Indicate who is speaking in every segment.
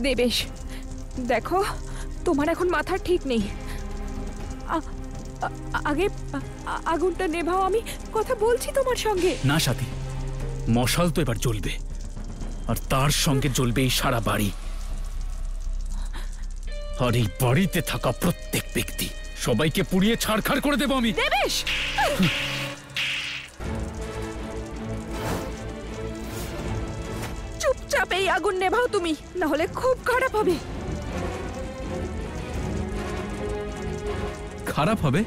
Speaker 1: দেবেশ, দেখো তোমার এখন মাথা ঠিক নেই। আগে আগুনটা নেভাও, আমি কথা বলছি তোমার সঙ্গে।
Speaker 2: না সাথী, মশাল তো এবার জ্বলবে, আর তার সঙ্গে জ্বলবে এই সারা বাড়ি। আর এই বাড়িতে থাকা প্রত্যেক ব্যক্তি, সবাইকে পুড়িয়ে ছাড়খাড় করে দেব আমি।
Speaker 1: দেবেশ, চুপচাপ এই আগুন নেভাও তুমি, না হলে খুব খারাপ হবে।
Speaker 2: খারাপ হবে?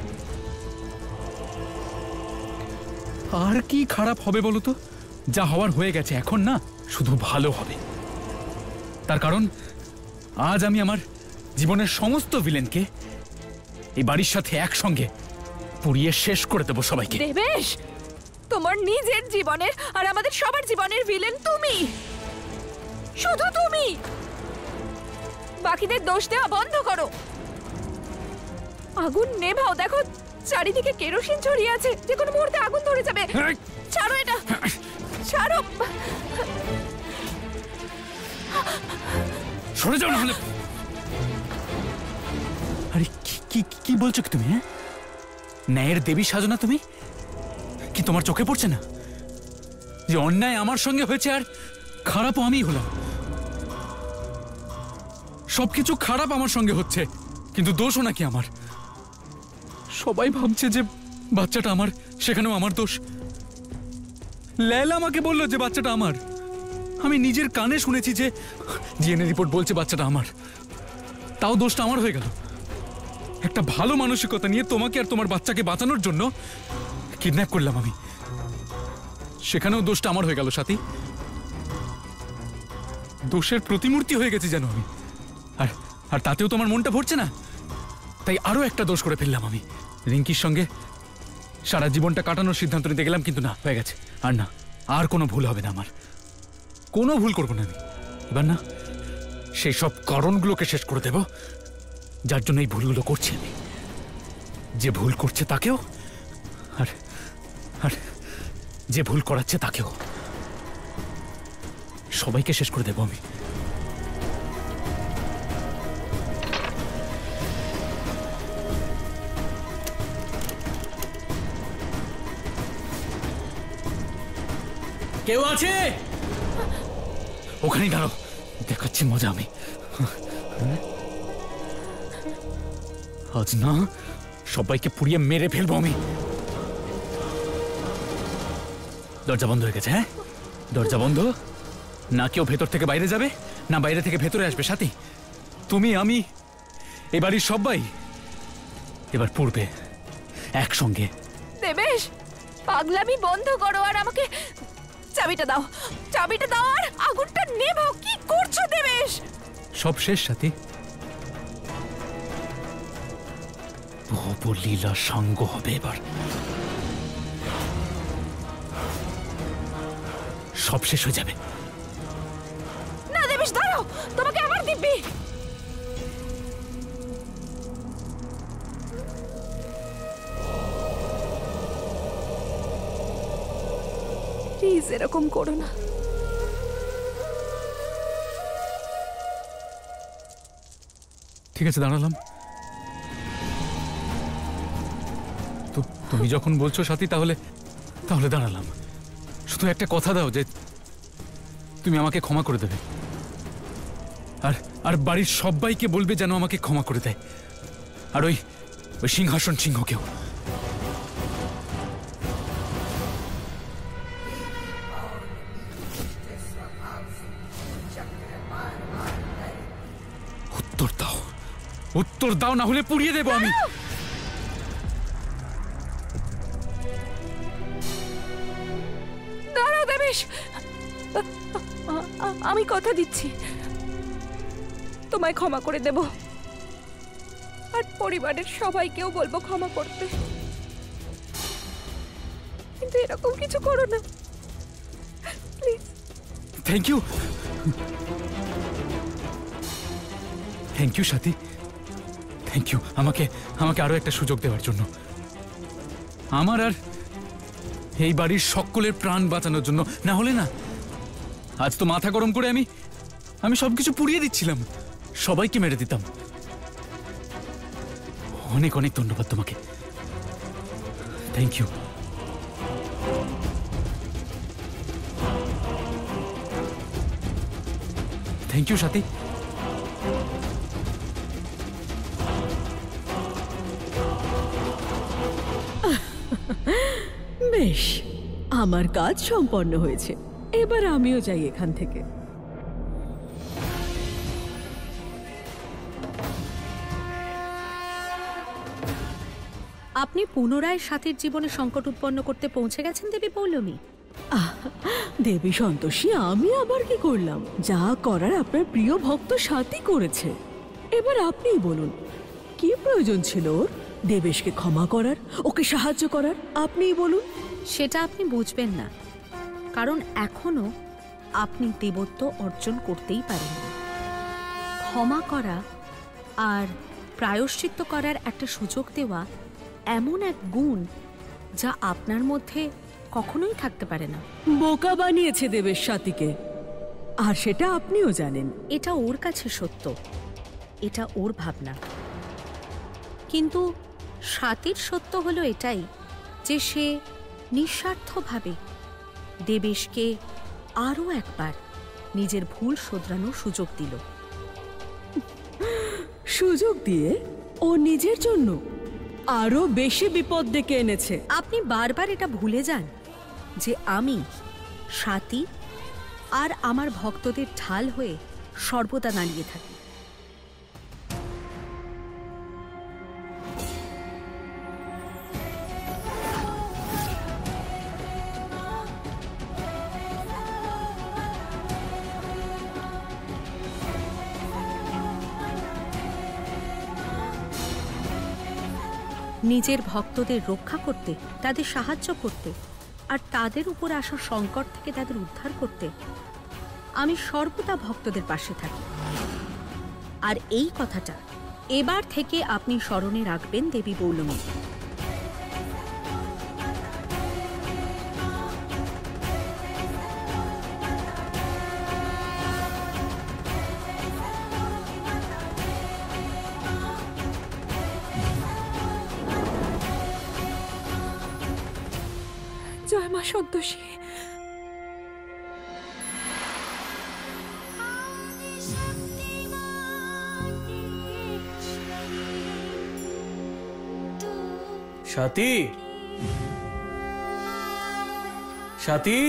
Speaker 2: আর কি খারাপ হবে বলো তো? যা হওয়ার হয়ে গেছে, এখন না শুধু ভালো হবে। তার কারণ আজ আমি আমার জীবনের সমস্ত ভিলেনকে এই বাড়ির সাথে একসঙ্গে পুড়িয়ে শেষ করে দেব সবাইকে।
Speaker 1: দেবেশ, তোমার নিজের জীবনের আর আমাদের সবার জীবনের ভিলেন তুমি, শুধু তুমি। বাকিদের দোষ দেওয়া বন্ধ করো। আগুন নেভাও, দেখো চারিদিকে কেরোসিন ছড়িয়ে আছে, যে কোনো মুহূর্তে আগুন ধরে যাবে। ছাড়ো এটা, ছাড়ো।
Speaker 2: সরে যাও না হলে। আরে কি কি বলছো কি তুমি? হ্যাঁ, ন্যায়ের দেবী সাজো না তুমি? কি তোমার চোখে পড়ছে না যে অন্যায় আমার সঙ্গে হয়েছে আর খারাপও আমিই হলাম? সবকিছু খারাপ আমার সঙ্গে হচ্ছে, কিন্তু দোষও নাকি আমার। সবাই ভাবছে যে বাচ্চাটা আমার, সেখানেও আমার দোষ। লায়লা আমাকে বললো যে বাচ্চাটা আমার। আমি নিজের কানে শুনেছি যে ডিএনএ রিপোর্ট বলছে বাচ্চাটা আমার, তাও দোষটা আমার হয়ে গেল। একটা ভালো মানসিকতা নিয়ে তোমাকে আর তোমার বাচ্চাকে বাঁচানোর জন্য কিডন্যাপ করলাম আমি, সেখানেও দোষটা আমার হয়ে গেল সাথী। দোষের প্রতিমূর্তি হয়ে গেছি যেন আমি। আর তাতেও তোমার মনটা ভরছে না, তাই আরো একটা দোষ করে ফেললাম আমি। রিঙ্কির সঙ্গে সারা জীবনটা কাটানোর সিদ্ধান্ত নিতে গেলাম, কিন্তু না, হয়ে গেছে। আর না, আর কোনো ভুল হবে না আমার, কোনো ভুল করবো না আমি এবার। না, সেই সব কারণগুলোকে শেষ করে দেব যার জন্য এই ভুলগুলো করছি আমি। যে ভুল করছে তাকেও, আর আর যে ভুল করাচ্ছে তাকেও, সবাইকে শেষ করে দেব আমি। কেউ আছে? ওখানেই দাঁড়াও, দেখাচ্ছি মজা আমি। আজ না সবাইকে পুড়িয়ে মেরে ফেলবো আমি। দরজা বন্ধ হয়ে গেছে। হ্যাঁ, দরজা বন্ধ। না কেউ ভেতর থেকে বাইরে যাবে, না বাইরে থেকে ভেতরে আসবে। সাথী, তুমি, আমি, এ বাড়ির সবাই এবার পুড়বে একসঙ্গে।
Speaker 1: দেবেশ, পাগলামি বন্ধ করো আর আমাকে চাবিটা দাও। চাবিটা দাও আর আগুনটা নেভাও। কি করছো দেবেশ?
Speaker 2: সব শেষ সাথী, ভবলীলা সাঙ্গ হবে এবার। সব শেষ হয়ে যাবে।
Speaker 1: না দেবেশ, দাঁড়াও, তোমাকে আবার দিব্যি। প্লিজ এরকম করো না।
Speaker 2: ঠিক আছে, দাঁড়ালাম। তো তুমি যখন বলছো সাথী, তাহলে দাঁড়ালাম। শুধু একটা কথা দাও যে তুমি আমাকে ক্ষমা করে দেবে, আর বাড়ির সবাইকে বলবে যেন আমাকে ক্ষমা করে দেয়, আর ওই সিংহাসন সিংহকেও। উত্তর দাও, না হলে পুড়িয়ে দেব আমি।
Speaker 1: দাঁড়াও দেবেশ, আমি কথা দিচ্ছি তোমায় ক্ষমা করে দেব, আর পরিবারের সবাইকেও বলবো ক্ষমা করতে। কিন্তু এরকম কিছু করো না please.
Speaker 2: Thank you, thank you Sathi, thank you আমাকে আরো একটা সুযোগ দেওয়ার জন্য, আমার আর এই বাড়ির সকলের প্রাণ বাঁচানোর জন্য। না হলে না, আজ তো মাথা গরম করে আমি আমি সবকিছু পুড়িয়ে দিচ্ছিলাম, সবাইকে মেরে দিতাম। অনেক অনেক ধন্যবাদ তোমাকে। Thank you. থ্যাংক ইউ সাথী।
Speaker 3: বেশ, আমার কাজ সম্পন্ন হয়েছে, এবার আমিও যাই এখান থেকে।
Speaker 4: আপনি পুনরায় সাথীর জীবনে সংকট উৎপন্ন করতে পৌঁছে গেছেন দেবী পৌলমী।
Speaker 3: দেবী সন্তোষী, আমি আবার কি করলাম? যা করার আপনার প্রিয় ভক্ত সাথী করেছে। এবার আপনিই বলুন, কি প্রয়োজন ছিল ওর দেবেশকে ক্ষমা করার, ওকে সাহায্য করার? আপনিই বলুন।
Speaker 4: সেটা আপনি বুঝবেন না, কারণ এখনো আপনি দেবত্ব অর্জন করতেই পারেননি। ক্ষমা করা আর প্রায়শ্চিত্ত করার একটা সুযোগ দেওয়া এমন এক গুণ যা আপনার মধ্যে কখনোই থাকতে পারে না।
Speaker 3: বোকা বানিয়েছে দেবেশ সাথীকে, আর সেটা আপনিও জানেন।
Speaker 4: এটা ওর কাছে সত্য, এটা ওর ভাবনা। কিন্তু সাথীর সত্য হলো এটাই যে সে নিঃস্বার্থভাবে দেবেশকে আরও একবার নিজের ভুল শোধরানোর সুযোগ দিল।
Speaker 3: সুযোগ দিয়ে ও নিজের জন্য আরো বেশি বিপদ ডেকে এনেছে।
Speaker 4: আপনি বারবার এটা ভুলে যান যে আমি সাথী আর আমার ভক্তদের ঢাল হয়ে সর্বদা দাঁড়িয়ে থাকি। নিজের ভক্তদের রক্ষা করতে, তাদের সাহায্য করতে আর তাদের উপর আসা সংকট থেকে তাদের উদ্ধার করতে আমি সর্বদা ভক্তদের পাশে থাকি। আর এই কথাটা এবার থেকে আপনি স্মরণে রাখবেন দেবী পৌলমী।
Speaker 1: জয় মা সন্তোষী।
Speaker 5: সাথী, সাথী,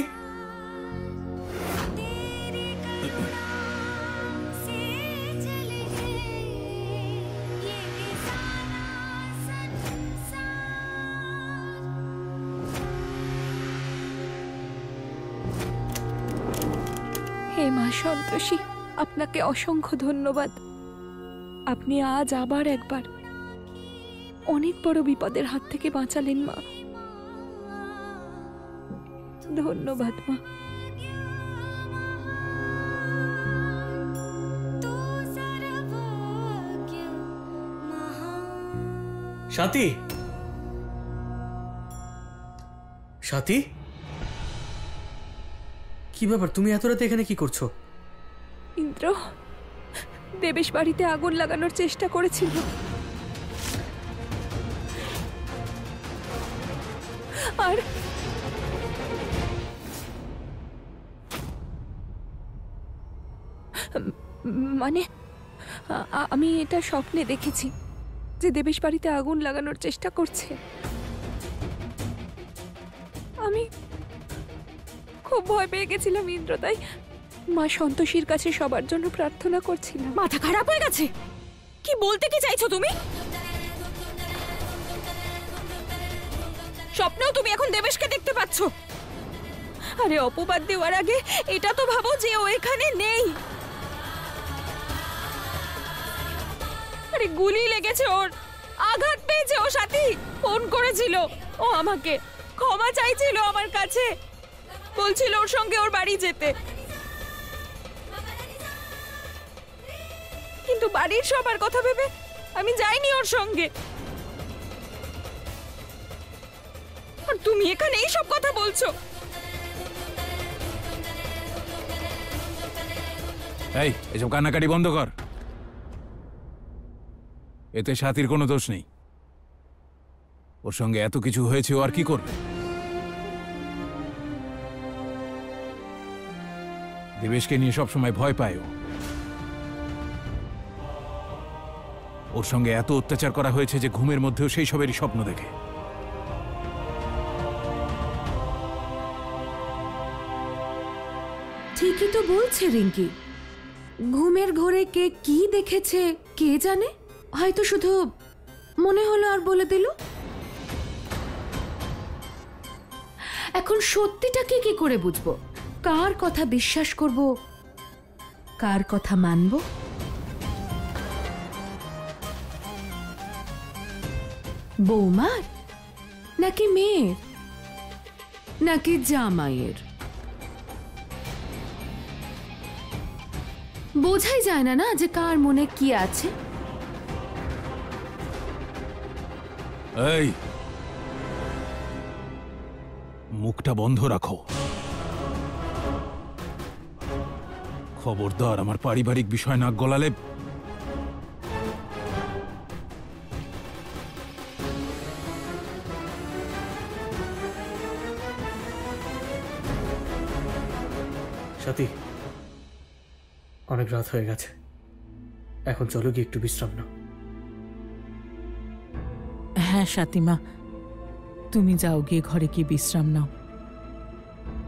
Speaker 1: হে মা সন্তোষী, আপনাকে অসংখ্য ধন্যবাদ। আপনি আজ আবার একবার অনেক বড় বিপদের হাত থেকে বাঁচালেন মা। ধন্যবাদ মা।
Speaker 5: সাথী, সাথী, কি ব্যাপার? তুমি এত রাতে এখানে কি করছো?
Speaker 1: ইন্দ্র দেবেশ বাড়িতে আগুন লাগানোর চেষ্টা করেছিল, আর মানে আমি এটা স্বপ্নে দেখেছি যে দেবেশ বাড়িতে আগুন লাগানোর চেষ্টা করছে। আমি খুব ভয় পেয়ে গেছিলাম ইন্দ্র, তাই মা সন্তোষীর কাছে সবার জন্য প্রার্থনা করছিলাম।
Speaker 3: মাথা খারাপ হয়ে গেছে? কি বলতে কি চাইছো তুমি?
Speaker 1: স্বপ্নেও তুমি এখন দেবেশকে দেখতে পাচ্ছ? আরে অপবাদ দেওয়ার আগে এটা তো ভাবো যে ও এখানে নেই। আরে গুলি লেগেছে ওর, আঘাত পেয়েছে ও। সাথী ফোন করেছিল, ও আমাকে ক্ষমা চাইছিল আমার কাছে, বলছিল ওর সঙ্গে ওর বাড়ি যেতে। কিন্তু বাড়ির সবার কথা ভেবে আমি যাইনি ওর সঙ্গে। আর তুমি এখানে এই সব কথা বলছো?
Speaker 6: এই এসব কান্নাকাটি বন্ধ কর। এতে সাথীর কোনো দোষ নেই। ওর সঙ্গে এত কিছু হয়েছে, ও আর কি করবে? দেবেশকে নিয়ে সবসময় ভয় পায় ও। ওর সঙ্গে এত অত্যাচার করা হয়েছে যে ঘুমের মধ্যেও সেই সবেরই স্বপ্ন দেখে।
Speaker 7: ঠিকই তো বলছে রিঙ্কি। ঘুমের ঘোরে কে কি দেখেছে কে জানে, হয়তো শুধু মনে হলো আর বলে দিল। এখন সত্যিটাকে কি করে বুঝবো? কার কথা বিশ্বাস করব, কার কথা মানব? বৌমার নাকি মেয়ের নাকি জামাইয়ের? বোঝাই যায় না যে কার মনে কি আছে।
Speaker 6: এই মুখটা বন্ধ রাখো। খবরদার আমার পারিবারিক বিষয় নাক গলালে।
Speaker 5: সাথী, অনেক রাত হয়ে গেছে, এখন চলো গিয়ে একটু বিশ্রাম নাও।
Speaker 3: হ্যাঁ সাতিমা, তুমি যাও গিয়ে ঘরে গিয়ে বিশ্রাম নাও,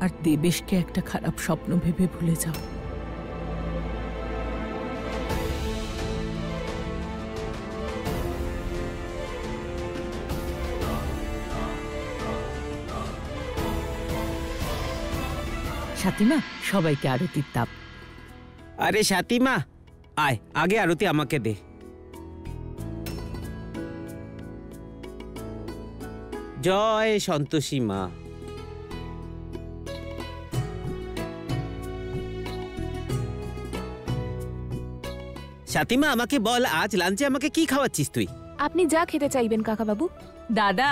Speaker 3: আর দেবেশকে একটা খারাপ স্বপ্ন ভেবে ভুলে যাও। সাতিমা, সবাইকে আরতির তাপ।
Speaker 8: আরে সাতিমা, আয় আগে আরতি আমাকে দে। জয় সন্তোষী মা। সাতিমা, আমাকে বল আজ লাঞ্চে আমাকে কি খাওয়াচ্ছিস তুই?
Speaker 7: আপনি যা খেতে চাইবেন কাকা বাবু।
Speaker 1: দাদা,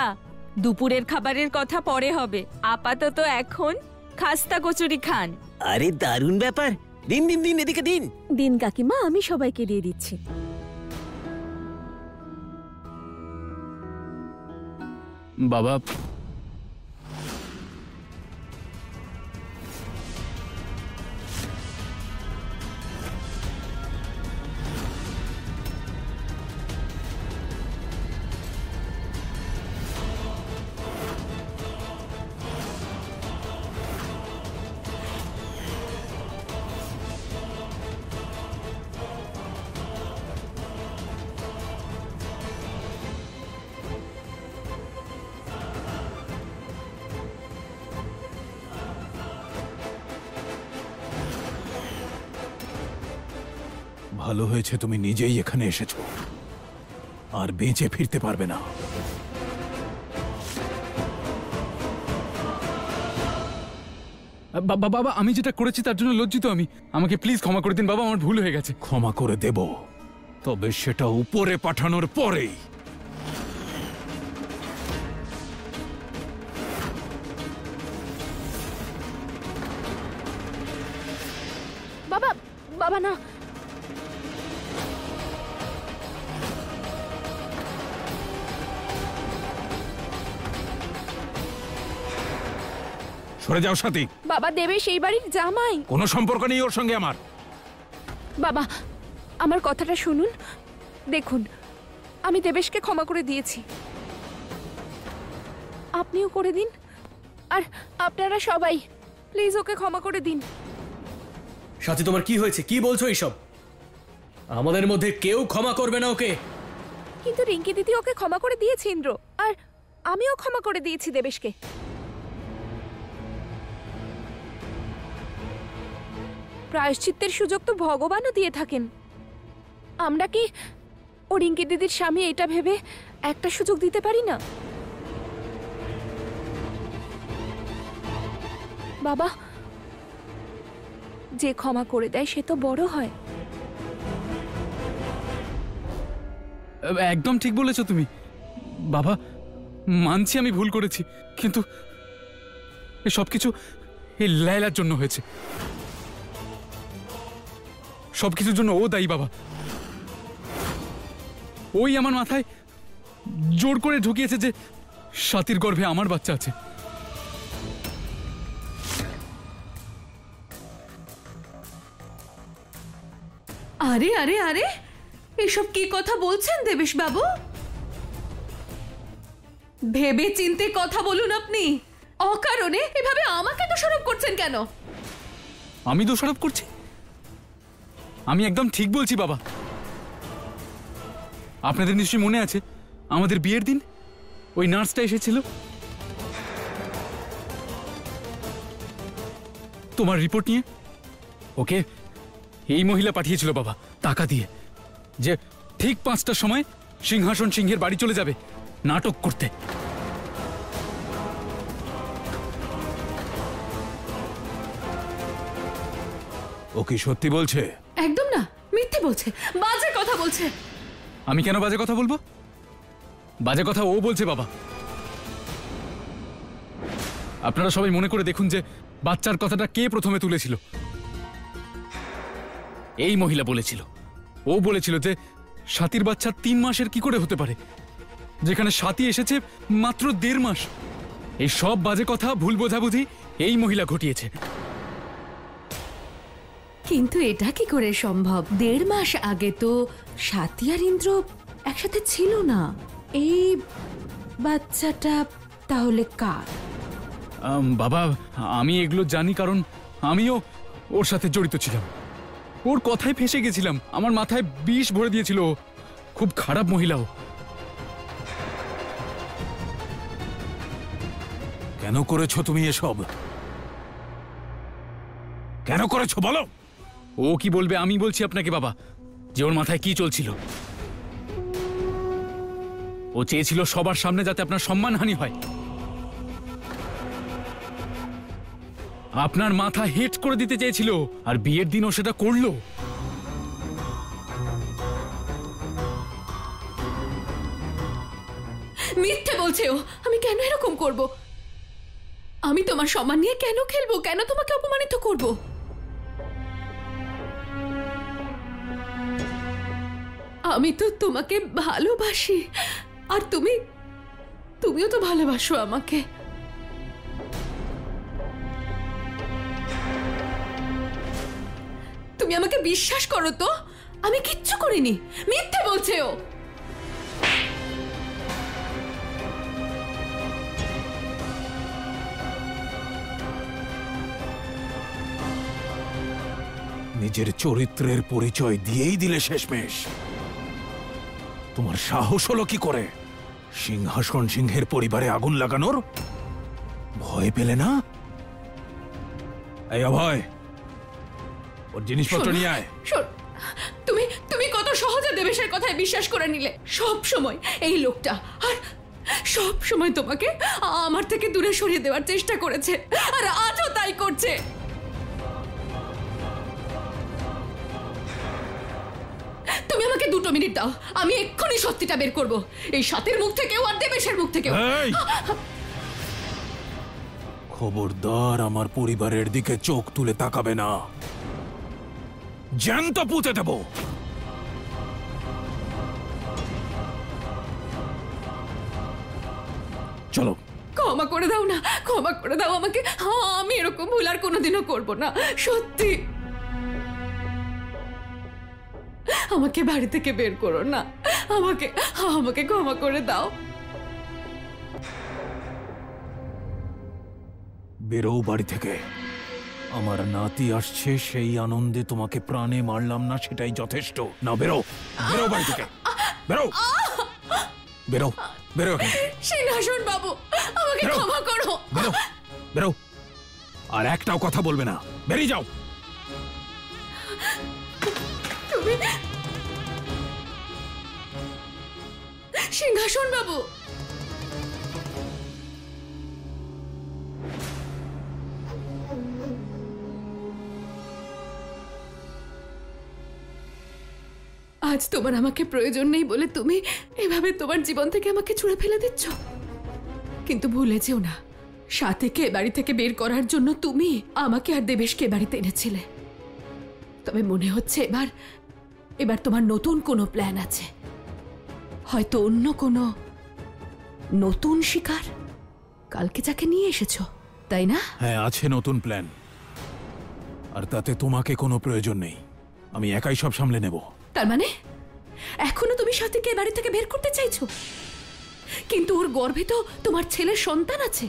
Speaker 1: দুপুরের খাবারের কথা পরে হবে, আপাতত এখন খাস্তা কচুরি খান।
Speaker 8: আরে দারুণ ব্যাপার, দিন দিন দিন এদিকে দিন।
Speaker 7: দিন কাকিমা, আমি সবাইকে দিয়ে দিচ্ছি।
Speaker 2: বাবা,
Speaker 6: ভালো হয়েছে তুমি নিজেই এখানে এসেছো, আর বেঁচে ফিরতে পারবে না।
Speaker 2: বাবা, আমি যেটা করেছি তার জন্য লজ্জিত আমি। আমাকে প্লিজ ক্ষমা করে দিন বাবা, আমার ভুল হয়ে গেছে।
Speaker 6: ক্ষমা করে দেব, তবে সেটা উপরে পাঠানোর পরেই।
Speaker 7: বাবা, বাবা না।
Speaker 6: সরে যাও সাথী।
Speaker 7: বাবা, দেবে সেই বাড়ির জামাই।
Speaker 6: কোনো সম্পর্ক নেই ওর সঙ্গে আমার।
Speaker 7: বাবা, আমার কথাটা শুনুন। দেখুন, আমি দেবেশকে ক্ষমা করে দিয়েছি, আপনিও করে দিন, আর আপনারা সবাই প্লিজ ওকে ক্ষমা করে দিন।
Speaker 5: সাথী, তোমার কি হয়েছে? কি বলছো এইসব? আমাদের মধ্যে কেউ ক্ষমা করবে না ওকে।
Speaker 7: কিন্তু রিঙ্কি দিদি ওকে ক্ষমা করে দিয়েছে ইন্দ্র, আর আমিও ক্ষমা করে দিয়েছি দেবেশকে। প্রায়শ্চিত্তের সুযোগ তো ভগবানও দিয়ে থাকেন। আমরা কি ও রিঙ্কি দিদির স্বামী এটা ভেবে একটা সুযোগ দিতে পারি না? বাবা, যে ক্ষমা করে দেয় সে তো বড় হয়।
Speaker 2: একদম ঠিক বলেছো তুমি বাবা, মানছি আমি ভুল করেছি, কিন্তু এই সব কিছু এই লায়লার জন্য হয়েছে। সবকিছুর জন্য ও দায়ী বাবা। ওই আমার মাথায় জোর করে ঢুকিয়েছে যে স্বাতীর গর্ভে আমার বাচ্চা আছে।
Speaker 3: আরে আরে আরে, এসব কি কথা বলছেন দেবেশ বাবু? ভেবে চিন্তে কথা বলুন আপনি। অকারণে এভাবে আমাকে দোষারোপ করছেন কেন?
Speaker 2: আমি দোষারোপ করছি? আমি একদম ঠিক বলছি বাবা। আপনাদের নিশ্চয়ই মনে আছে আমাদের বিয়ের দিন ওই নার্সটা এসেছিল, তোমার রিপোর্ট নিয়ে। ওকে এই মহিলা পাঠিয়েছিল বাবা টাকা দিয়ে, যে ঠিক 5টার সময় সিংহাসন সিংহের বাড়ি চলে যাবে নাটক করতে।
Speaker 6: ও কি সত্যি বলছে?
Speaker 3: একদম না, মিথ্যে বলছে, বাজে কথা বলছে।
Speaker 2: আমি কেন বাজে কথা বলবো? বাজে কথা ও বলছে বাবা। আপনারা সবাই মনে করে দেখুন যে বাচ্চার কথাটা কে প্রথমে তুলেছিল। এই মহিলা বলেছিল। ও বলেছিল যে স্বাতীর বাচ্চা 3 মাসের কি করে হতে পারে, যেখানে স্বাতী এসেছে মাত্র 1.5 মাস। এই সব বাজে কথা, ভুল বোঝাবুঝি এই মহিলা ঘটিয়েছে।
Speaker 3: কিন্তু এটা কি করে সম্ভব? 1.5 মাস আগে তো স্বাতী আর ইন্দ্র একসাথে ছিল না। এই বাচ্চাটা তাহলে কার?
Speaker 2: বাবা আমি এগুলো জানি কারণ আমিও ওর সাথে জড়িত ছিলাম। ওর কথায় ফেঁসে গেছিলাম, আমার মাথায় বিষ ভরে দিয়েছিল। খুব খারাপ মহিলাও।
Speaker 6: কেন করেছো তুমি এসব? কেন করেছো বলো?
Speaker 2: ও কি বলবে আমি বলছি আপনাকে বাবা, যে ওর মাথায় কি চলছিল। ও চেয়েছিল সবার সামনে যাতে আপনার সম্মানহানি হয়। আপনার মাথা হেট করে দিতে চেয়েছিল, আর বিয়ের দিনও সেটা করলো।
Speaker 3: মিথ্যে বলছে ও। আমি কেন এরকম করব? আমি তোমার সম্মান নিয়ে কেন খেলবো? কেন তোমাকে অপমানিত করব? আমি তো তোমাকে ভালোবাসি, আর তুমিও তো ভালোবাসো আমাকে। তুমি আমাকে বিশ্বাস করো তো, আমি কিচ্ছু করিনি। মিথ্যে বলছে ও।
Speaker 6: নিজের চরিত্রের পরিচয় দিয়েই দিলে শেষমেশ। তোমার সাহস হলো কি করে সিংহাসন সিংহের পরিবারে আগুন লাগানোর? ভয় পেলে না? এই অভয়, ওর জিনিসপত্র নিয়ে আয়।
Speaker 3: শোন, তুমি কত সহজে দেবেশের কথায় বিশ্বাস করে নিলে। সব সময় এই লোকটা, আর সব সময় তোমাকে আমার থেকে দূরে সরিয়ে দেওয়ার চেষ্টা করেছে, আর আজও তাই করছে। তুমি আমাকে 2 মিনিট দাও, আমি এক্ষুনি সত্যিটা বের করব, এই সাতের মুখ থেকেও আর দেবেশের মুখ থেকেও।
Speaker 6: এই! খবরদার আমার পরিবারের দিকে চোখ তুলে তাকাবে না, জ্যান্ত পুঁতে দেব। চলো।
Speaker 3: ক্ষমা করে দাও না, ক্ষমা করে দাও আমাকে। আমি এরকম ভুল আর কোনোদিনও করব না, সত্যি। আমাকে বাড়ি থেকে বের করো না, আমাকে ক্ষমা করে দাও।
Speaker 6: বেরো বাড়ি থেকে। আমার নাতি আসছে, সেই আনন্দে তোমাকে প্রাণে মারলাম না, সেটাই যথেষ্ট। না, বেরো বেরো বাড়ি থেকে, বেরো বেরো বেরো।
Speaker 3: সিংহাসন বাবু, আমাকে ক্ষমা করো।
Speaker 6: বেরো বেরো, আর একটাও কথা বলবে না, বেরিয়ে যাও।
Speaker 3: তুমি সিংহাসন বাবু, আজ তোমার আমাকে প্রয়োজন নেই বলে তুমি এভাবে তোমার জীবন থেকে আমাকে ছুঁড়ে ফেলে দিচ্ছ। কিন্তু ভুলে যেও না, সাথীকে বাড়ি থেকে বের করার জন্য তুমি আমাকে আর দেবেশকে বাড়িতে এনেছিলে।
Speaker 9: তবে মনে হচ্ছে এবার তোমার নতুন কোনো প্ল্যান আছে, হয়তো অন্য কোনো নতুন শিকার। কালকে যাকে নিয়ে এসেছো, তাই না?
Speaker 6: হ্যাঁ, আছে নতুন প্ল্যান, আর তাতে তোমাকে কোনো প্রয়োজন নেই। আমি একাই সব সামলে নেব।
Speaker 9: তার মানে এখনো তুমি সাথীকে বাড়ি থেকে বের করতে চাইছো? কিন্তু ওর গর্ভে তো তোমার ছেলের সন্তান আছে,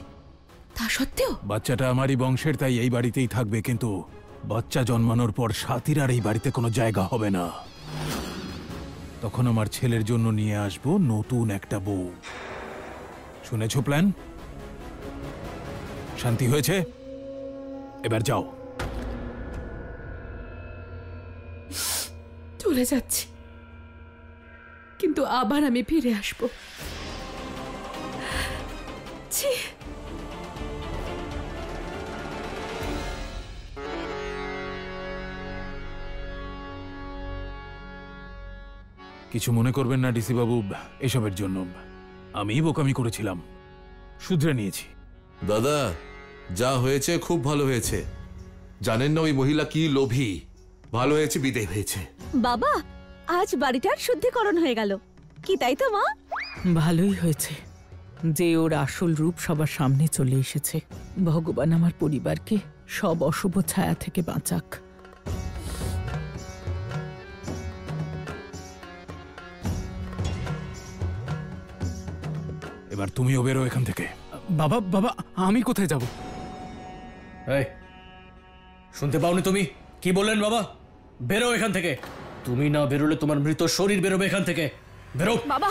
Speaker 9: তা সত্ত্বেও?
Speaker 6: বাচ্চাটা আমারই বংশের, তাই এই বাড়িতেই থাকবে, কিন্তু বাচ্চা জন্মানোর পর সাথীর আর এই বাড়িতে কোনো জায়গা হবে না। তখন আমার ছেলের জন্য নিয়ে আসবো নতুন একটা বউ। শুনেছো প্ল্যান? শান্তি হয়েছে? এবার যাও।
Speaker 9: চলে যাচ্ছি, কিন্তু আবার আমি ফিরে আসবো। ছি,
Speaker 6: কিছু মনে করবেন না ডিসি বাবু, এসবের জন্য আমিই বোকামি করেছিলাম, শুধরে নিয়েছি।
Speaker 10: দাদা, যা হয়েছে খুব ভালো হয়েছে। জানেন না ওই মহিলা কি লোভী। ভালো হয়েছে বিদায় হয়েছে।
Speaker 4: বাবা, আজ বাড়িটার শুদ্ধিকরণ হয়ে গেল, কি তাই তো মা?
Speaker 11: ভালোই হয়েছে যে ওর আসল রূপ সবার সামনে চলে এসেছে। ভগবান আমার পরিবারকে সব অশুভ ছায়া থেকে বাঁচাক।
Speaker 6: এবার তুমিও বেরো এখান থেকে।
Speaker 2: বাবা বাবা, আমি কোথায় যাব?
Speaker 5: এই, শুনতে পাওনি তুমি কি বললেন বাবা? বেরো এখান থেকে। তুমি না বেরোলে তোমার মৃত শরীর বেরোবে এখান থেকে। বেরো।
Speaker 7: বাবা